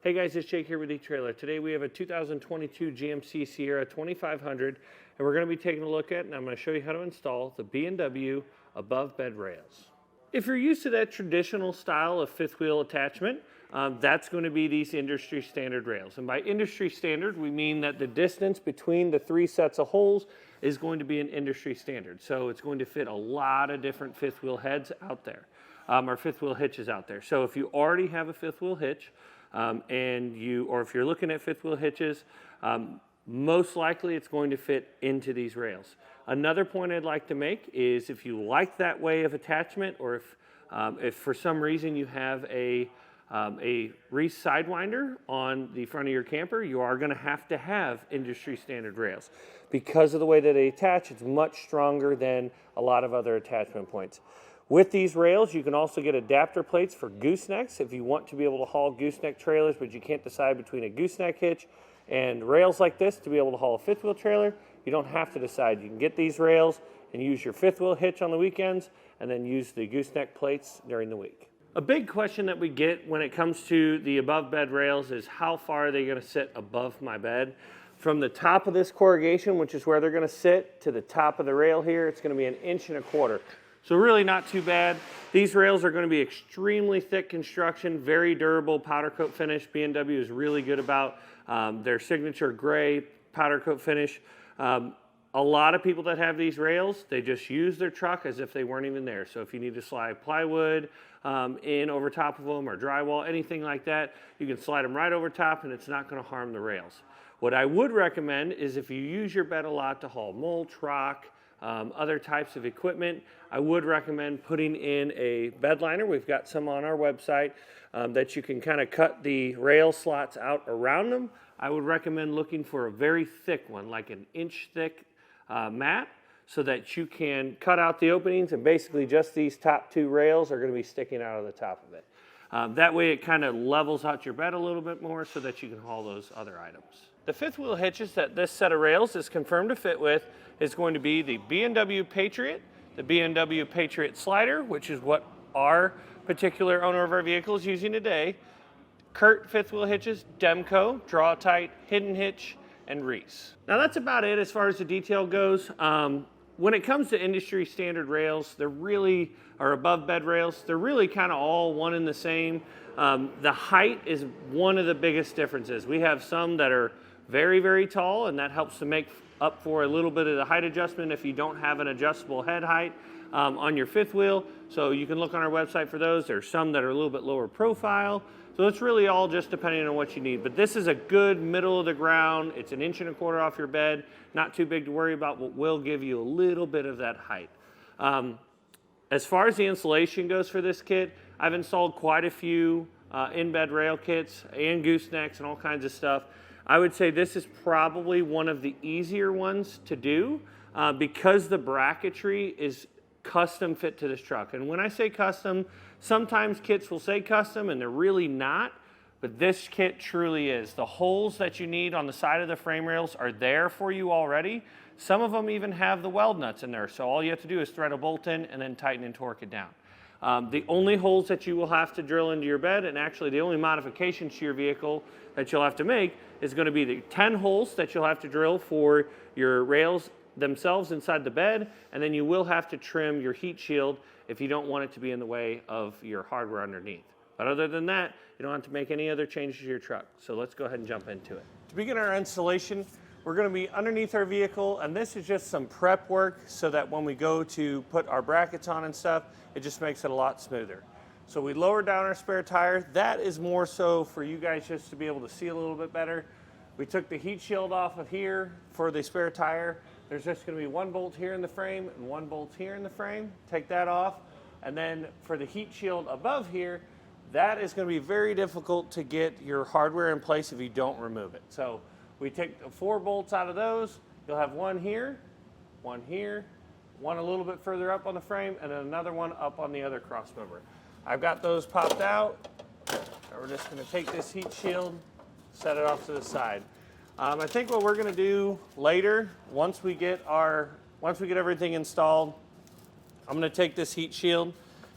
Hey guys, it's Jake here with etrailer. Today we have a 2022 GMC Sierra 2500 and we're going to be taking a look at, and I'm going to show you how to install the B&W Above Bed Rails. If you're used to that traditional style of fifth wheel attachment, that's going to be these industry standard rails. And by industry standard, we mean that the distance between the three sets of holes is going to be an industry standard. So it's going to fit a lot of different fifth wheel heads out there, or fifth wheel hitches out there. So if you already have a fifth wheel hitch, or if you're looking at fifth wheel hitches, most likely it's going to fit into these rails. Another point I'd like to make is if you like that way of attachment, or if for some reason you have a Reese Sidewinder on the front of your camper, you are going to have industry standard rails. Because of the way that they attach, it's much stronger than a lot of other attachment points. With these rails, you can also get adapter plates for goosenecks if you want to be able to haul gooseneck trailers, but you can't decide between a gooseneck hitch and rails like this to be able to haul a fifth wheel trailer. You don't have to decide. You can get these rails and use your fifth wheel hitch on the weekends and then use the gooseneck plates during the week. A big question that we get when it comes to the above bed rails is how far are they going to sit above my bed? From the top of this corrugation, which is where they're going to sit, to the top of the rail here, it's going to be 1.25 inches. So really not too bad. These rails are going to be extremely thick construction, very durable powder coat finish. B&W is really good about their signature gray powder coat finish. A lot of people that have these rails, they just use their truck as if they weren't even there. So if you need to slide plywood in over top of them or drywall, anything like that, you can slide them right over top and it's not going to harm the rails. What I would recommend is if you use your bed a lot to haul mulch, rock, other types of equipment, I would recommend putting in a bed liner. We've got some on our website that you can kind of cut the rail slots out around them. I would recommend looking for a very thick one, like 1 inch thick mat, so that you can cut out the openings and basically just these top two rails are going to be sticking out of the top of it. That way it kind of levels out your bed a little bit more so that you can haul those other items. The fifth wheel hitches that this set of rails is confirmed to fit with is going to be the B&W Patriot, the B&W Patriot Slider, which is what our particular owner of our vehicle is using today, Kurt fifth wheel hitches, Demco, Draw Tight, Hidden Hitch, and Reese. Now that's about it as far as the detail goes. When it comes to industry standard rails, they're really, or above bed rails, they're really kind of all one and the same. The height is one of the biggest differences. We have some that are very, very tall, and that helps to make up for a little bit of the height adjustment if you don't have an adjustable head height on your fifth wheel. So you can look on our website for those. There's some that are a little bit lower profile. So it's really all just depending on what you need. But this is a good middle of the ground. It's 1.25 inches off your bed. Not too big to worry about, but will give you a little bit of that height. As far as the installation goes for this kit, I've installed quite a few in-bed rail kits and goosenecks and all kinds of stuff. I would say this is probably one of the easier ones to do because the bracketry is custom fit to this truck. And when I say custom, sometimes kits will say custom and they're really not, but this kit truly is. The holes that you need on the side of the frame rails are there for you already. Some of them even have the weld nuts in there, so all you have to do is thread a bolt in and then tighten and torque it down. The only holes that you will have to drill into your bed, and actually the only modifications to your vehicle that you'll have to make, is going to be the 10 holes that you'll have to drill for your rails themselves inside the bed, and then you will have to trim your heat shield if you don't want it to be in the way of your hardware underneath. But other than that, you don't have to make any other changes to your truck. So let's go ahead and jump into it. To begin our installation, we're going to be underneath our vehicle, and this is just some prep work so that when we go to put our brackets on and stuff, it just makes it a lot smoother. So we lower down our spare tire. That is more so for you guys just to be able to see a little bit better. We took the heat shield off of here for the spare tire. There's just going to be one bolt here in the frame and one bolt here in the frame. Take that off. And then for the heat shield above here, that is going to be very difficult to get your hardware in place if you don't remove it. So we take the 4 bolts out of those. You'll have one here, one a little bit further up on the frame, and then another one up on the other crossmember. I've got those popped out. So we're just going to take this heat shield, set it off to the side. I think what we're going to do later, once we get everything installed, I'm going to take this heat shield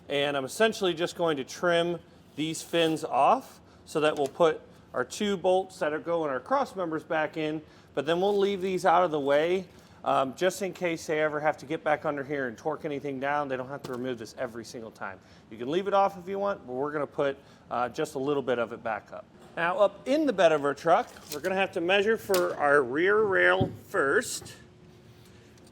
and I'm essentially just going to trim these fins off so that we'll put our 2 bolts that are going our cross members back in, but then we'll leave these out of the way just in case they ever have to get back under here and torque anything down. They don't have to remove this every single time. You can leave it off if you want, but we're going to put just a little bit of it back up. Now up in the bed of our truck, we're going to have to measure for our rear rail first.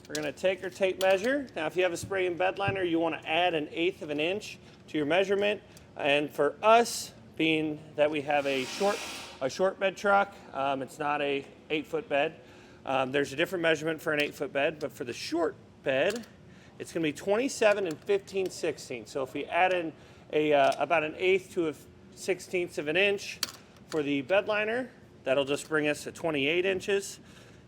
We're going to take our tape measure. Now if you have a spray and bed liner, you want to add 1/8 of an inch to your measurement. And for us, being that we have a short bed truck, it's not a 8-foot bed. There's a different measurement for an 8-foot bed, but for the short bed, it's going to be 27 15/16. So if we add in about 1/8 to 1/16 of an inch for the bed liner, that'll just bring us to 28 inches.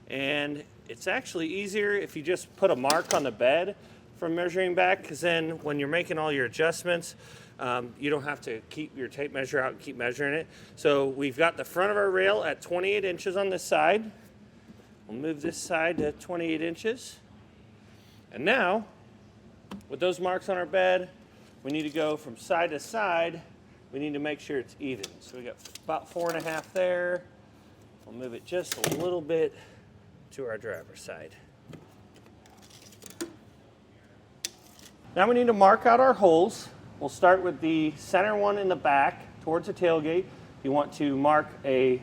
And it's actually easier if you just put a mark on the bed from measuring back, because then when you're making all your adjustments, you don't have to keep your tape measure out and keep measuring it. So we've got the front of our rail at 28 inches on this side. We'll move this side to 28 inches. And now, with those marks on our bed, we need to go from side to side. We need to make sure it's even. So we got about 4.5 there. We'll move it just a little bit to our driver's side. Now we need to mark out our holes. We'll start with the center one in the back towards the tailgate. You want to mark a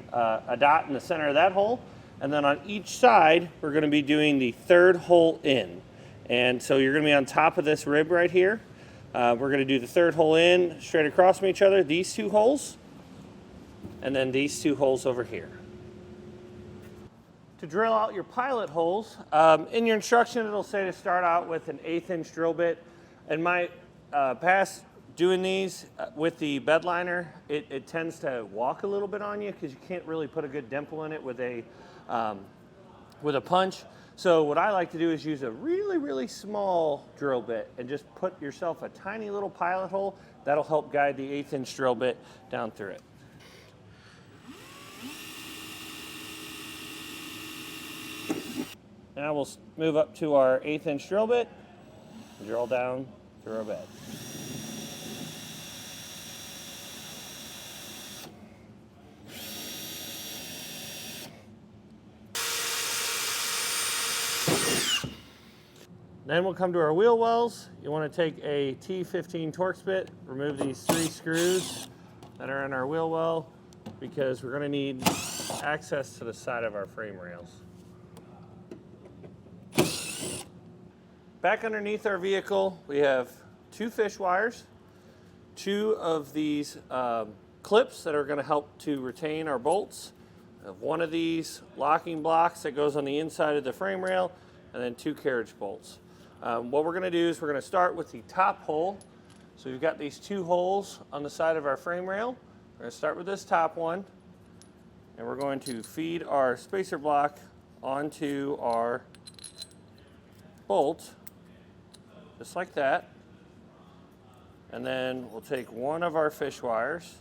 dot in the center of that hole. And then on each side, we're going to be doing the 3rd hole in. And so you're going to be on top of this rib right here. We're going to do the 3rd hole in straight across from each other, these 2 holes, and then these 2 holes over here. To drill out your pilot holes, in your instruction it'll say to start out with an 1/8 inch drill bit. In my past doing these with the bed liner, it tends to walk a little bit on you because you can't really put a good dimple in it with a punch. So what I like to do is use a really, really small drill bit and just put yourself a tiny little pilot hole. That'll help guide the 1/8 inch drill bit down through it. Now we'll move up to our 1/8 inch drill bit and drill down through our bed. Then we'll come to our wheel wells. You want to take a T15 Torx bit, remove these 3 screws that are in our wheel well, because we're going to need access to the side of our frame rails. Back underneath our vehicle, we have 2 fish wires, 2 of these clips that are going to help to retain our bolts. I have 1 of these locking blocks that goes on the inside of the frame rail, and then 2 carriage bolts. What we're going to do is we're going to start with the top hole. So we've got these 2 holes on the side of our frame rail. We're going to start with this top one, and we're going to feed our spacer block onto our bolt, just like that. And then we'll take 1 of our fish wires.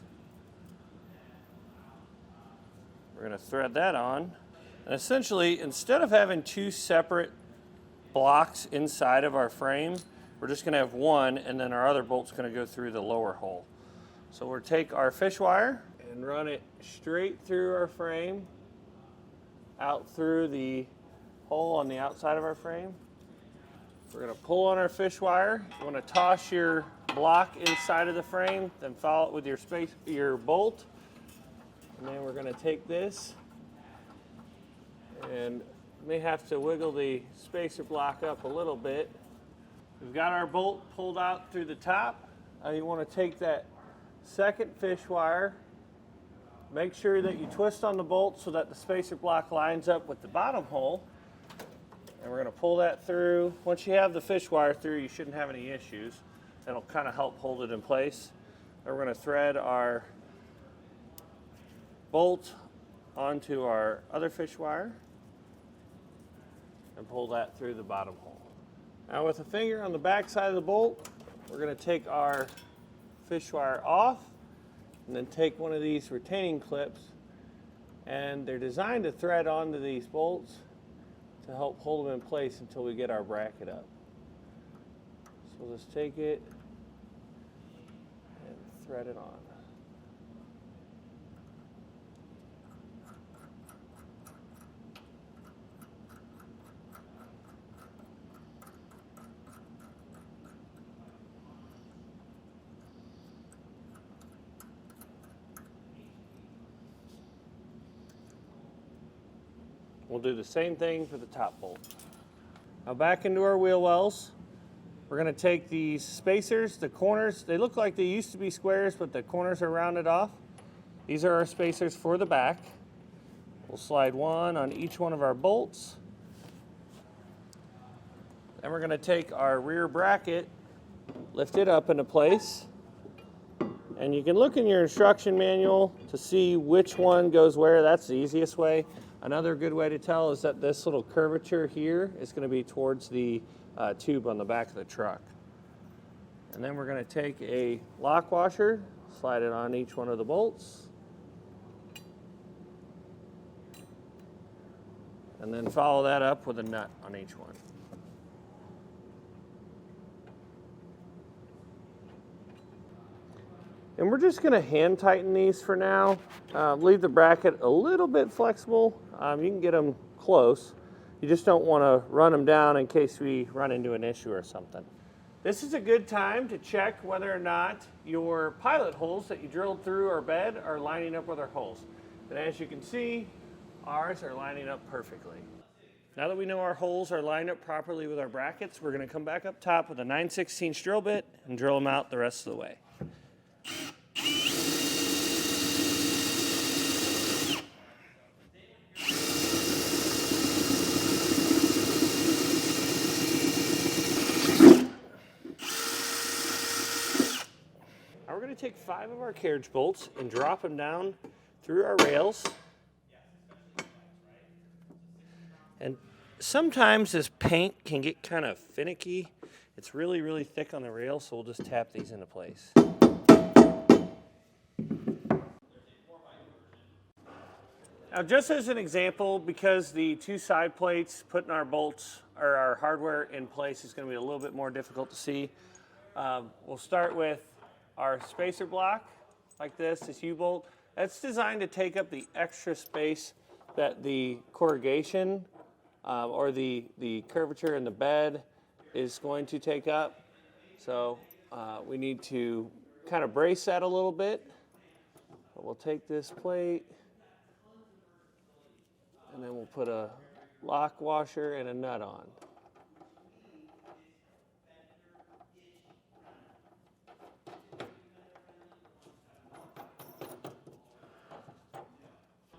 We're going to thread that on. And essentially, instead of having 2 separate blocks inside of our frame, we're just going to have 1, and then our other bolt's going to go through the lower hole. So we'll take our fish wire and run it straight through our frame, out through the hole on the outside of our frame. We're going to pull on our fish wire. You want to toss your block inside of the frame, then follow it with your bolt. And then we're going to take this and may have to wiggle the spacer block up a little bit. We've got our bolt pulled out through the top. You want to take that second fish wire, make sure that you twist on the bolt so that the spacer block lines up with the bottom hole. And we're going to pull that through. Once you have the fish wire through, you shouldn't have any issues. That'll kind of help hold it in place. And we're going to thread our bolt onto our other fish wire and pull that through the bottom hole. Now with a finger on the back side of the bolt, we're going to take our fish wire off and then take one of these retaining clips, and they're designed to thread onto these bolts to help hold them in place until we get our bracket up. So let's take it and thread it on. We'll do the same thing for the top bolt. Now back into our wheel wells. We're going to take these spacers, the corners, they look like they used to be squares, but the corners are rounded off. These are our spacers for the back. We'll slide one on each one of our bolts. Then we're going to take our rear bracket, lift it up into place. And you can look in your instruction manual to see which one goes where. That's the easiest way. Another good way to tell is that this little curvature here is going to be towards the tube on the back of the truck. And then we're going to take a lock washer, slide it on each one of the bolts. And then follow that up with a nut on each one. And we're just going to hand tighten these for now. Leave the bracket a little bit flexible. You can get them close. You just don't want to run them down in case we run into an issue or something. This is a good time to check whether or not your pilot holes that you drilled through our bed are lining up with our holes. And as you can see, ours are lining up perfectly. Now that we know our holes are lined up properly with our brackets, we're going to come back up top with a 9/16 drill bit and drill them out the rest of the way. Now we're going to take 5 of our carriage bolts and drop them down through our rails. And sometimes this paint can get kind of finicky. It's really, really thick on the rail, so we'll just tap these into place. Now, just as an example, because the 2 side plates putting our bolts or our hardware in place is going to be a little bit more difficult to see, we'll start with our spacer block like this U-bolt. That's designed to take up the extra space that the corrugation or the curvature in the bed is going to take up. So we need to kind of brace that a little bit. But we'll take this plate and then we'll put a lock washer and a nut on.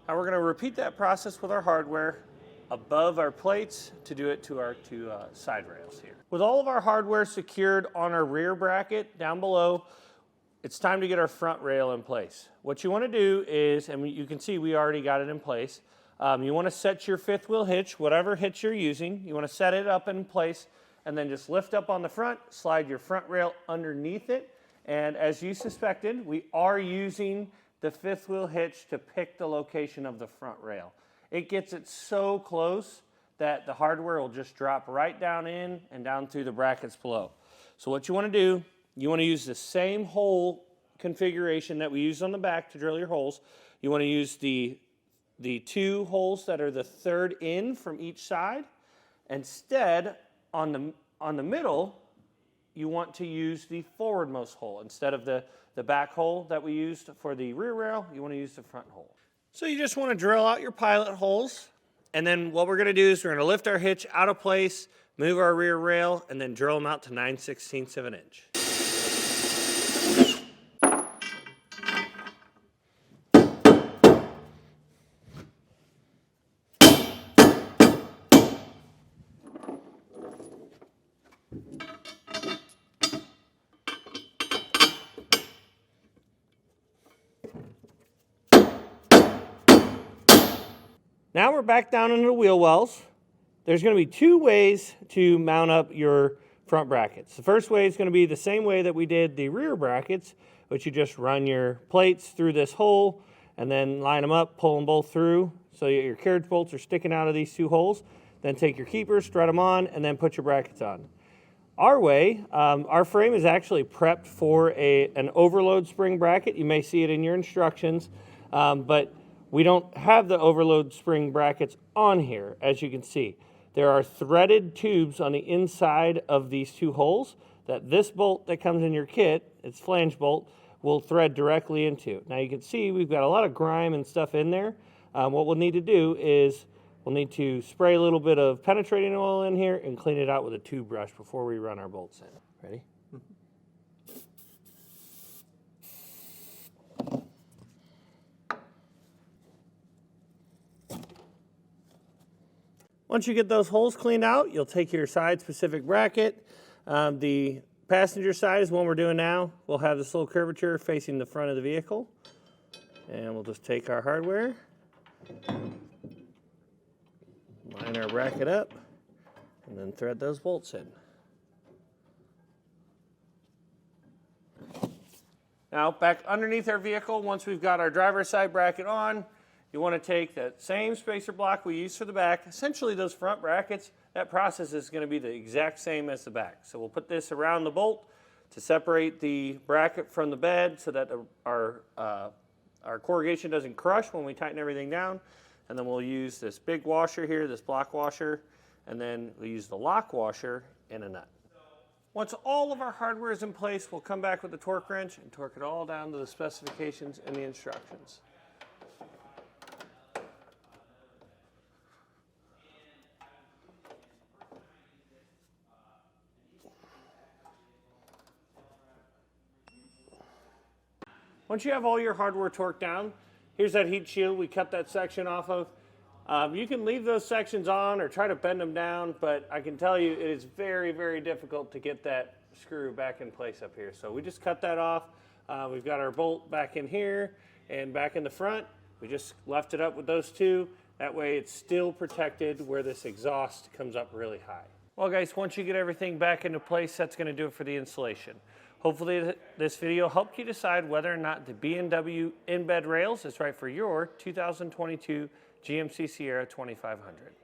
Now we're going to repeat that process with our hardware above our plates to do it to our 2 side rails here. With all of our hardware secured on our rear bracket down below, it's time to get our front rail in place. What you want to do is, and you can see we already got it in place, you want to set your 5th wheel hitch, whatever hitch you're using, you want to set it up in place and then just lift up on the front, slide your front rail underneath it, and as you suspected, we are using the 5th wheel hitch to pick the location of the front rail. It gets it so close that the hardware will just drop right down in and down through the brackets below. So what you want to do, you want to use the same hole configuration that we used on the back to drill your holes. You want to use the 2 holes that are the 3rd in from each side. Instead, on the middle, you want to use the forwardmost hole. Instead of the back hole that we used for the rear rail, you want to use the front hole. So you just want to drill out your pilot holes, and then what we're going to do is we're going to lift our hitch out of place, move our rear rail, and then drill them out to 9/16 of an inch. Now we're back down into the wheel wells. There's going to be 2 ways to mount up your front brackets. The first way is going to be the same way that we did the rear brackets, which you just run your plates through this hole and then line them up, pull them both through so your carriage bolts are sticking out of these 2 holes. Then take your keepers, thread them on, and then put your brackets on. Our way, our frame is actually prepped for an overload spring bracket. You may see it in your instructions, but we don't have the overload spring brackets on here, as you can see. There are threaded tubes on the inside of these 2 holes that this bolt that comes in your kit, it's flange bolt, will thread directly into. Now you can see we've got a lot of grime and stuff in there. What we'll need to do is We'll need to spray a little bit of penetrating oil in here and clean it out with a tube brush before we run our bolts in. Ready? Once you get those holes cleaned out, you'll take your side-specific bracket. The passenger side is one we're doing now. We'll have this little curvature facing the front of the vehicle. And we'll just take our hardware, line our bracket up, and then thread those bolts in. Now, back underneath our vehicle, once we've got our driver's side bracket on, you want to take that same spacer block we used for the back. Essentially, those front brackets, that process is going to be the exact same as the back. So we'll put this around the bolt to separate the bracket from the bed so that our corrugation doesn't crush when we tighten everything down. And then we'll use this big washer here, this block washer, and then we'll use the lock washer and a nut. Once all of our hardware is in place, we'll come back with the torque wrench and torque it all down to the specifications and the instructions. Once you have all your hardware torqued down, here's that heat shield we cut that section off of. You can leave those sections on or try to bend them down, but I can tell you it is very, very difficult to get that screw back in place up here. So we just cut that off. We've got our bolt back in here and back in the front. We just left it up with those two. That way it's still protected where this exhaust comes up really high. Well guys, once you get everything back into place, that's going to do it for the installation. Hopefully this video helped you decide whether or not the B&W in bed rails is right for your 2022 GMC Sierra 2500.